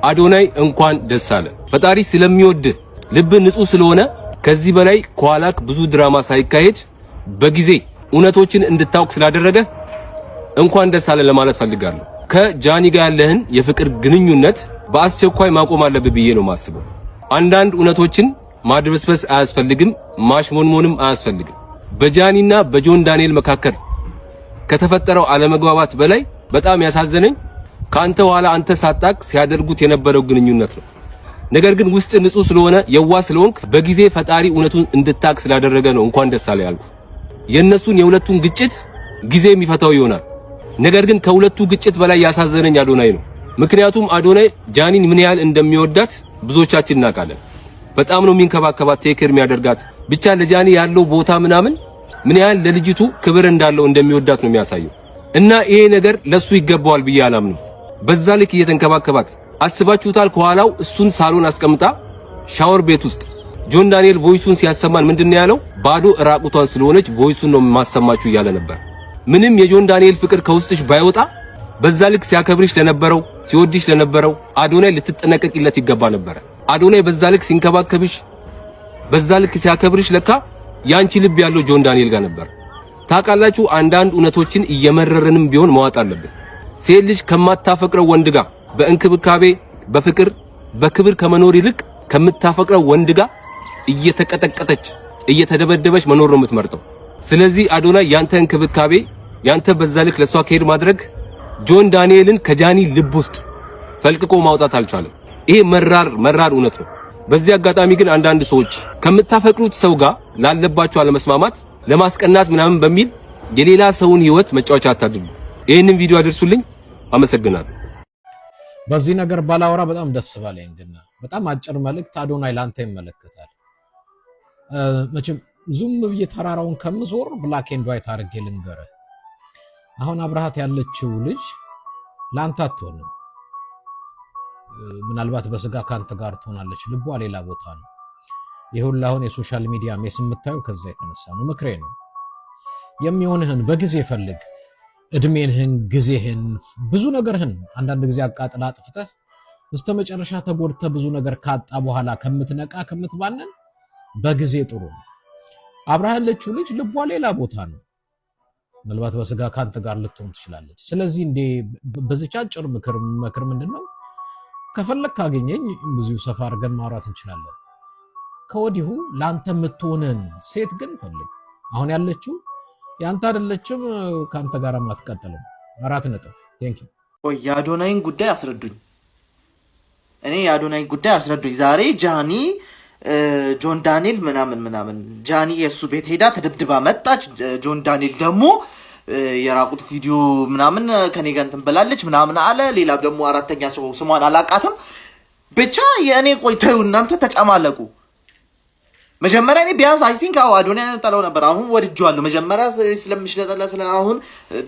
አዶናይ እንኳን ደስ አለ። ፈጣሪ ስለሚወድ ልብ ንጹህ ስለሆነ ከዚህ በላይ ኳላክ ብዙ ድራማ ሳይካሄድ በጊዜ እውነቶችን እንድታውቅ ስላደረገ እንኳን ደስ አለ ለማለት ፈልጋለሁ። ከጃኒ ጋር ያለህን የፍቅር ግንኙነት በአስቸኳይ ማቆም አለብህ ብዬ ነው ማስበው። አንዳንድ እውነቶችን ማድበስበስ አያስፈልግም፣ ማሽሞንሞንም አያስፈልግም። በጃኒና በጆን ዳንኤል መካከል ከተፈጠረው አለመግባባት በላይ በጣም ያሳዘነኝ ካንተ ኋላ አንተ ሳጣቅ ሲያደርጉት የነበረው ግንኙነት ነው። ነገር ግን ውስጥ ንጹህ ስለሆነ የዋ ስለሆንክ በጊዜ ፈጣሪ እውነቱን እንድታቅ ስላደረገ ነው እንኳን ደስ አለ ያልኩ። የነሱን የሁለቱን ግጭት ጊዜ የሚፈታው ይሆናል። ነገር ግን ከሁለቱ ግጭት በላይ ያሳዘነኝ አዶናይ ነው። ምክንያቱም አዶናይ ጃኒን ምን ያህል እንደሚወዳት ብዙዎቻችን እናውቃለን። በጣም ነው የሚንከባከባት፣ ቴክር የሚያደርጋት። ብቻ ለጃኒ ያለው ቦታ ምናምን ምን ያህል ለልጅቱ ክብር እንዳለው እንደሚወዳት ነው የሚያሳየው። እና ይሄ ነገር ለሱ ይገባዋል ብዬ አላምንም። በዛ ልክ እየተንከባከባት አስባችሁታል። ከኋላው እሱን ሳሎን አስቀምጣ ሻወር ቤት ውስጥ ጆን ዳንኤል ቮይሱን ሲያሰማን ምንድነው ያለው? ባዶ ራቁቷን ስለሆነች ቮይሱን ነው ማሰማችሁ እያለ ነበር። ምንም የጆን ዳንኤል ፍቅር ከውስጥሽ ባይወጣ በዛ ልክ ሲያከብርሽ ለነበረው ሲወድሽ ለነበረው አዶናይ ልትጠነቀቂለት ይገባ ነበር። አዶናይ በዛ ልክ ሲንከባከብሽ በዛ ልክ ሲያከብርሽ ለካ ያንቺ ልብ ያለው ጆን ዳንኤል ጋር ነበር። ታውቃላችሁ፣ አንዳንድ እውነቶችን እየመረረንም ቢሆን መዋጥ አለብን። ሴት ልጅ ከማታፈቅረው ወንድ ጋር በእንክብካቤ በፍቅር በክብር ከመኖር ይልቅ ከምታፈቅረው ወንድ ጋር እየተቀጠቀጠች እየተደበደበች መኖር ነው የምትመርጠው። ስለዚህ አዶናይ ያንተ እንክብካቤ ያንተ በዛ ልክ ለሷ ከሄድ ማድረግ ጆን ዳንኤልን ከጃኒ ልብ ውስጥ ፈልቅቆ ማውጣት አልቻለም። ይሄ መራር እውነት ነው። በዚህ አጋጣሚ ግን አንዳንድ ሰዎች ከምታፈቅሩት ሰው ጋር ላለባቸው አለመስማማት ለማስቀናት ምናምን በሚል የሌላ ሰውን ህይወት መጫወቻ አታድርጉ። ይሄንን ቪዲዮ አድርሱልኝ። አመሰግናለሁ። በዚህ ነገር ባላወራ በጣም ደስ ባለኝ። ግን በጣም አጭር መልእክት አዶናይ ላንተ ይመለከታል። መቼም ዙም ብዬ ተራራውን ከምዞር ብላክ ኤንድ ዋይት አድርጌ ልንገርህ። አሁን አብርሃት ያለችው ልጅ ላንተ አትሆንም። ምናልባት በስጋ ካንተ ጋር ትሆናለች፣ ልቧ ሌላ ቦታ ነው። ይሁን አሁን የሶሻል ሚዲያ ሜስ የምታየው ከዛ የተነሳ ነው። ምክሬ ነው የሚሆንህን በጊዜ ፈልግ። እድሜንህን፣ ጊዜህን፣ ብዙ ነገርህን አንዳንድ ጊዜ አቃጥላ አጥፍተህ በስተመጨረሻ ተጎድተህ ብዙ ነገር ካጣ በኋላ ከምትነቃ ከምትባነን በጊዜ ጥሩ ነው። አብርሃት ያለችው ልጅ ልቧ ሌላ ቦታ ነው። ምናልባት በስጋ ካንተ ጋር ልትሆን ትችላለች። ስለዚህ እንዴ በዚህች አጭር ምክር ምንድነው? ከፈለክ ካገኘኝ ብዙ ሰፋ አድርገን ማውራት እንችላለን። ከወዲሁ ላንተ የምትሆነን ሴት ግን ፈልግ። አሁን ያለችው ያንተ አይደለችም፣ ካንተ ጋር ማትቀጥልም። 4 ነጥብ። ቴንክ ዩ። ወይ የአዶናይን ጉዳይ አስረዱኝ። እኔ የአዶናይን ጉዳይ አስረዱኝ። ዛሬ ጃኒ ጆን ዳንኤል ምናምን ጃኒ የሱ ቤት ሄዳ ተደብድባ መጣች። ጆን ዳንኤል ደግሞ የራቁት ቪዲዮ ምናምን ከኔ ጋር እንትን ብላለች ምናምን አለ። ሌላ ደግሞ አራተኛ ሰው ስሟን አላቃትም። ብቻ የእኔ ቆይተው እናንተ ተጨማለቁ። መጀመሪያ እኔ ቢያንስ አይ ቲንክ አዶናይ ጠላው ነበር። አሁን ወድጄዋለሁ። መጀመሪያ ስለምሽለጠላ አሁን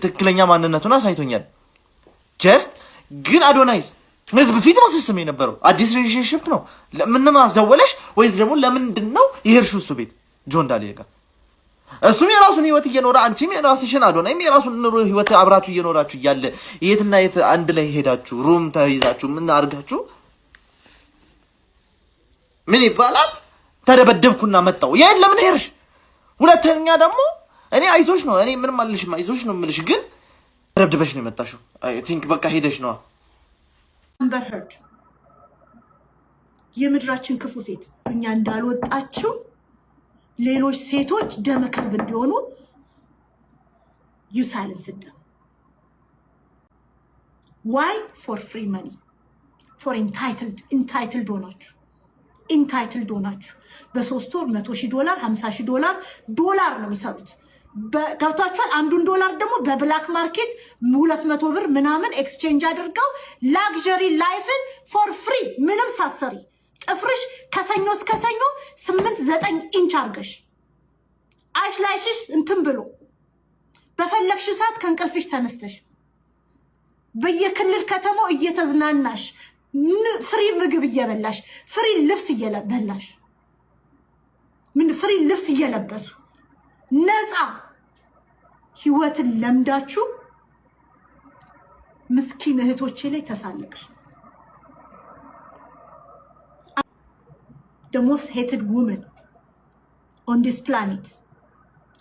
ትክክለኛ ማንነቱን አሳይቶኛል። ጀስት ግን አዶናይስ ህዝብ ፊት ነው ሲስም የነበረው። አዲስ ሪሌሽንሺፕ ነው። ለምን ማስደወለሽ? ወይስ ደግሞ ለምንድን ነው ይሄርሹ እሱ ቤት ጆን ዳንኤል ጋር? እሱም የራሱን ህይወት እየኖረ አንቺም የራስሽን አዶናይም የራሱን ህይወት አብራችሁ እየኖራችሁ እያለ የትና የት አንድ ላይ ሄዳችሁ ሩም ተይዛችሁ ምን አድርጋችሁ ምን ይባላል? ተደበደብኩና መጣው። ይሄን ለምን ሄርሽ? ሁለተኛ ደግሞ እኔ አይዞሽ ነው እኔ ምንም አልልሽም፣ አይዞሽ ነው የምልሽ። ግን ተደብድበሽ ነው የመጣሽው። አይ ቲንክ በቃ ሄደሽ ነው አምበር ሄርድ የምድራችን ክፉ ሴት እኛ እንዳልወጣችው ሌሎች ሴቶች ደመ ከልብ እንዲሆኑ you silence them. Why? For free money, for entitled ሆናችሁ በ3 ወር $100,000 $50,000 ነው የሚሰሩት። ገብቷችኋል? አንዱን ዶላር ደግሞ በብላክ ማርኬት 200 ብር ምናምን ኤክስቼንጅ አድርገው ላክዠሪ ላይፍን ፎር ፍሪ ምንም ሳሰሪ ጥፍርሽ ከሰኞ እስከ ሰኞ 8-9 ኢንች አርገሽ አይሽ ላይሽሽ እንትን ብሎ በፈለግሽ ሰዓት ከእንቅልፍሽ ተነስተሽ በየክልል ከተማው እየተዝናናሽ ፍሪ ምግብ እየበላሽ ፍሪ ልብስ እየለበላሽ ምን ፍሪ ልብስ እየለበሱ ነፃ ህይወትን ለምዳችሁ ምስኪን እህቶቼ ላይ ተሳለቅሽ። the most hated woman on this planet.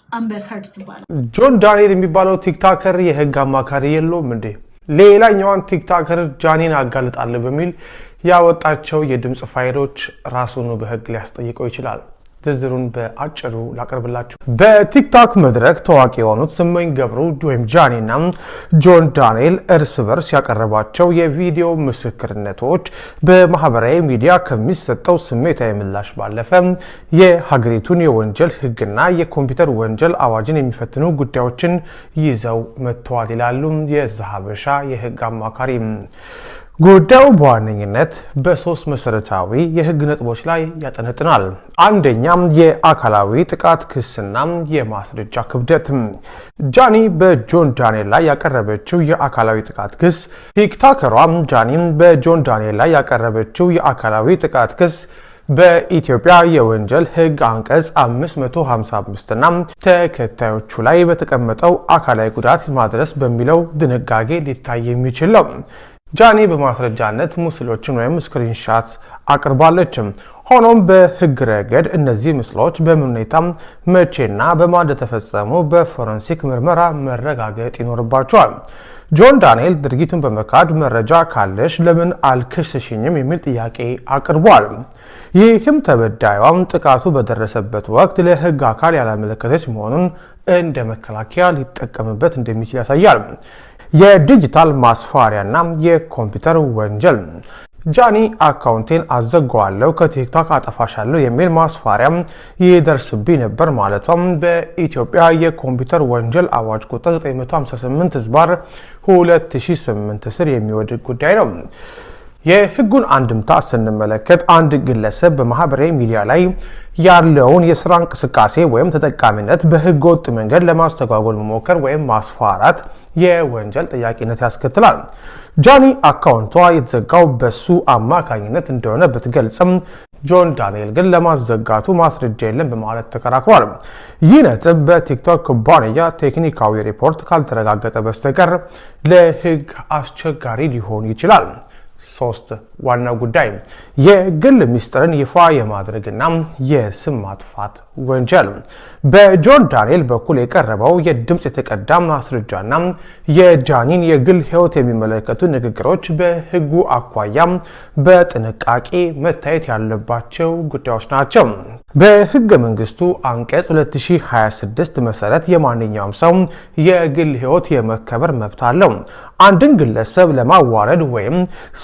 አምበር ሄርድ ትባላለች። ጆን ዳንኤል የሚባለው ቲክቶከር የህግ አማካሪ የለውም እንዴ? ሌላኛዋን ቲክቶከር ጃኒን አጋልጣለሁ በሚል ያወጣቸው የድምጽ ፋይሎች ራሱን በህግ ሊያስጠይቀው ይችላል። ዝርዝሩን በአጭሩ ላቀርብላችሁ። በቲክቶክ መድረክ ታዋቂ የሆኑት ስመኝ ገብሩ ወይም ጃኒና ጆን ዳንኤል እርስ በርስ ያቀረባቸው የቪዲዮ ምስክርነቶች በማህበራዊ ሚዲያ ከሚሰጠው ስሜታዊ ምላሽ ባለፈ የሀገሪቱን የወንጀል ህግና የኮምፒውተር ወንጀል አዋጅን የሚፈትኑ ጉዳዮችን ይዘው መጥተዋል ይላሉ የዛሀበሻ የህግ አማካሪ። ጉዳዩ በዋነኝነት በሶስት መሰረታዊ የህግ ነጥቦች ላይ ያጠነጥናል። አንደኛም የአካላዊ ጥቃት ክስና የማስረጃ ክብደት። ጃኒ በጆን ዳንኤል ላይ ያቀረበችው የአካላዊ ጥቃት ክስ ቲክቶከሯ ጃኒ በጆን ዳንኤል ላይ ያቀረበችው የአካላዊ ጥቃት ክስ በኢትዮጵያ የወንጀል ህግ አንቀጽ 555 እና ተከታዮቹ ላይ በተቀመጠው አካላዊ ጉዳት ማድረስ በሚለው ድንጋጌ ሊታይ የሚችል ነው። ጃኒ በማስረጃነት ምስሎችን ወይም ስክሪንሾት አቅርባለች። ሆኖም በህግ ረገድ እነዚህ ምስሎች በምን ሁኔታ መቼና በማን እንደተፈጸሙ በፎረንሲክ ምርመራ መረጋገጥ ይኖርባቸዋል። ጆን ዳንኤል ድርጊቱን በመካድ መረጃ ካለሽ ለምን አልከሰሽኝም የሚል ጥያቄ አቅርቧል። ይህም ተበዳዩም ጥቃቱ በደረሰበት ወቅት ለህግ አካል ያላመለከተች መሆኑን እንደ መከላከያ ሊጠቀምበት እንደሚችል ያሳያል። የዲጂታል ማስፈራሪያና የኮምፒውተር ወንጀል። ጃኒ አካውንቴን አዘጋዋለሁ ከቲክቶክ አጠፋሻለሁ የሚል ማስፈራሪያ ይደርስብኝ ነበር ማለቷም በኢትዮጵያ የኮምፒውተር ወንጀል አዋጅ ቁጥር 958/2008 ስር የሚወድቅ ጉዳይ ነው። የህጉን አንድምታ ስንመለከት አንድ ግለሰብ በማህበራዊ ሚዲያ ላይ ያለውን የስራ እንቅስቃሴ ወይም ተጠቃሚነት በህገ ወጥ መንገድ ለማስተጓጎል መሞከር ወይም ማስፈራራት የወንጀል ጥያቄነት ያስከትላል። ጃኒ አካውንቷ የተዘጋው በሱ አማካኝነት እንደሆነ ብትገልጽም ጆን ዳንኤል ግን ለማዘጋቱ ማስረጃ የለም በማለት ተከራክሯል። ይህ ነጥብ በቲክቶክ ኩባንያ ቴክኒካዊ ሪፖርት ካልተረጋገጠ በስተቀር ለህግ አስቸጋሪ ሊሆን ይችላል። ሶስት ዋና ጉዳይ የግል ሚስጥርን ይፋ የማድረግና የስም ማጥፋት ወንጀል። በጆን ዳንኤል በኩል የቀረበው የድምጽ የተቀዳ ማስረጃና የጃኒን የግል ህይወት የሚመለከቱ ንግግሮች በህጉ አኳያ በጥንቃቄ መታየት ያለባቸው ጉዳዮች ናቸው። በህገ መንግስቱ አንቀጽ 2026 መሰረት የማንኛውም ሰው የግል ህይወት የመከበር መብት አለው። አንድን ግለሰብ ለማዋረድ ወይም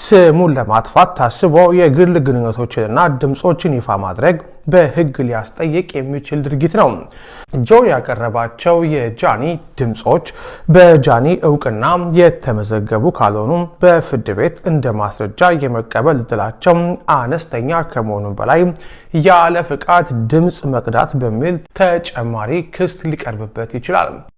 ስሙን ለማጥፋት ታስቦ የግል ግንኙነቶችንና ድምጾችን ይፋ ማድረግ በህግ ሊያስጠይቅ የሚችል ድርጊት ነው። ጆን ያቀረባቸው የጃኒ ድምጾች በጃኒ እውቅና የተመዘገቡ ካልሆኑ በፍርድ ቤት እንደ ማስረጃ የመቀበል እድላቸው አነስተኛ ከመሆኑ በላይ ያለ ፍቃድ ድምጽ መቅዳት በሚል ተጨማሪ ክስ ሊቀርብበት ይችላል።